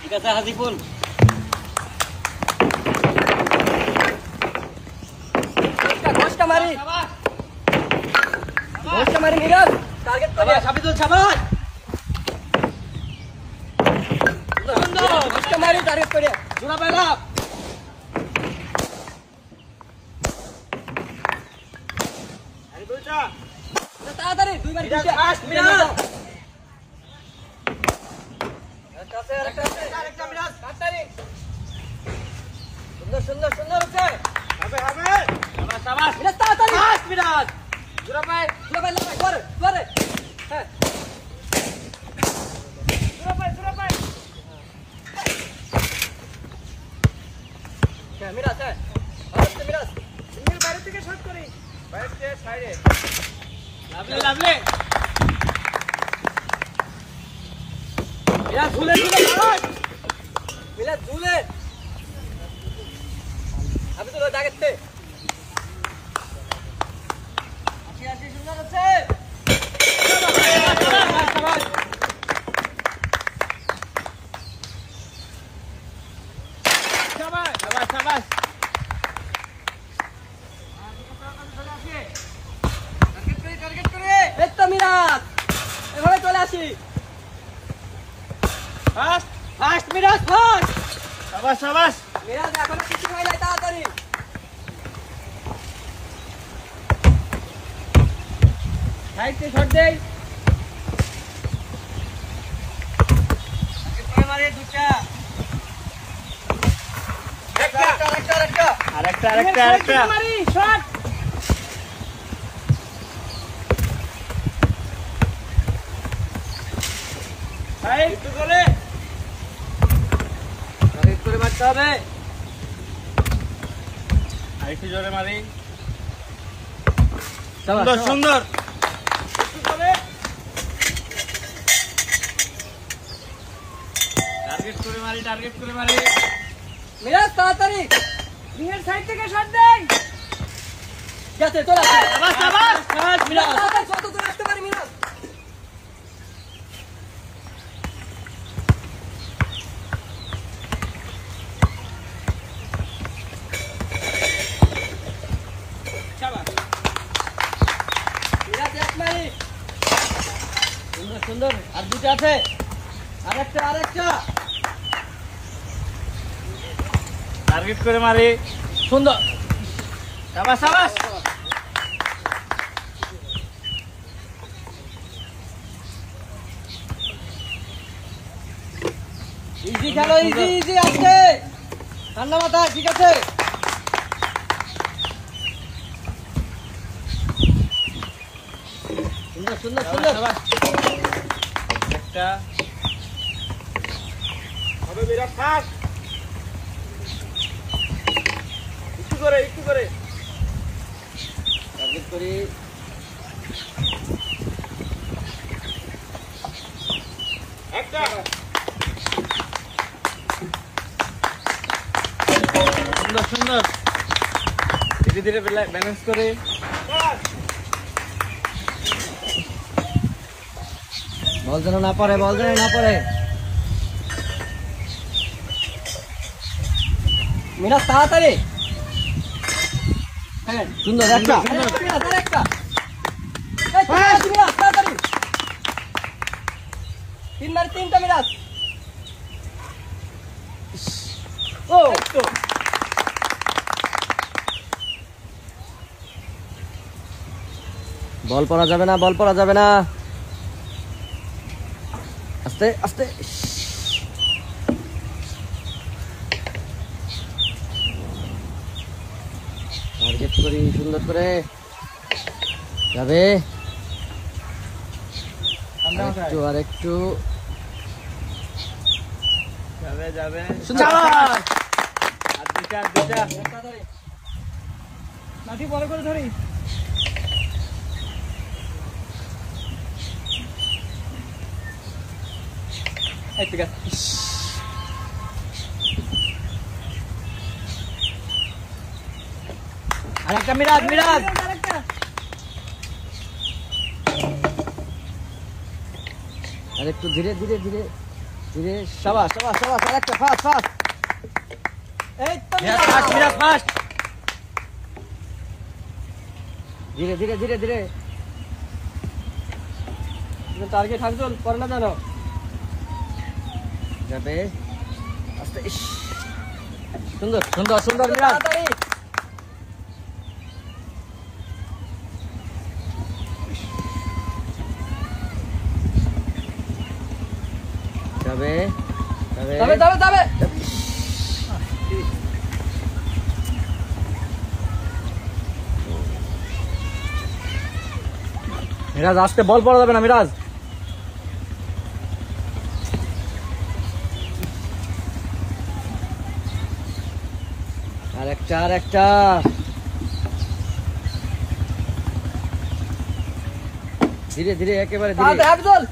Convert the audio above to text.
ঠিক আছে হাজিপুল। ঘোষটা মারি মিরাজ, টার্গেট করে সাবিদুল শাবাশ। ঘোষটা মারি টার্গেট করে জোড়া পাইলা। তাড়াতাড়ি 2 মিনিট মিরাজ। আরেকটা মিরাজ তাড়াতাড়ি। সুন্দর হচ্ছে। হবে শাবাশ মিরাজ তাড়াতাড়ি। মিরাজ জোড়া পাই লাগা করে হ্যাঁ জোড়া পাই হ্যাঁ মিরাজ হ্যাঁ আরে মিরাজ সিঙ্গেল বাইরে থেকে শট করি, বাইরে থেকে সাইডে। লাভলি মিরাজ ঝুলে আমি তো দাগেতে আসি সুন্দর আছে। শাবাশ টার্গেট করে এই তো মিরাজ এভাবে চলে আসি। Fast Miraz fast. শাবাশ মিরাজ এখনো কিছু হয় নাই, তাড়াতাড়ি। সাইডে শট দেই। মারে দুটা। আরেকটা মারি শট। ভাই একটু করে টার্গেট করে মারতে হবে। আরেকটু জোরে মারি। সুন্দর একটু করে টার্গেট করে মারি মিরাজ তাড়াতাড়ি। রিংয়ের সাইড থেকে শট দেই। যাচ্ছে চলে আসে। শাবাশ মিরাজ তাড়াতাড়ি কত দূর আসতে পারি মিরাজ। শাবাশ মিরাজ এক মারি। সুন্দর আর দুটো আছে। আরেকটা টার্গেট করে মারি। সুন্দর শাবাশ ইজি খেলো, ইজি আছে ঠান্ডা মাথা। ঠিক আছে সুন্দর একটা হবে বিরাট ফাস্ট। একটু করে টার্গেট করি। একটা সুন্দর ধীরে ব্যালেন্স করে। বল যেন না পড়ে মিরাজ তাড়াতাড়ি। হ্যাঁ সুন্দর একটা তাড়াতাড়ি। 3 মিরাজ। ও বল পড়া যাবে না আস্তে টার্গেট করি সুন্দর করে। যাবে আরেকটু যাবে লাঠি বড় করে ধরি। ঠিক আছে আরেকটা মিরাজ আর একটু ধীরে ধীরে ধীরে ধীরে শাবাশ শাবাশ শাবাশ আর একটা ফাস্ট ফাস্ট এই তো মিরাজ ফাস্ট ধীরে ধীরে ধীরে ধীরে টার্গেট হাকজল করে না জানো যাবে আস্তে ইস সুন্দর সুন্দর সুন্দর মিরাজ যাবে যাবে যাবে যাবে যাবে মিরাজ আস্তে বল পড়া যাবে না মিরাজ আরেকটা ধীরে ধীরে একেবারে ধীরে আফজল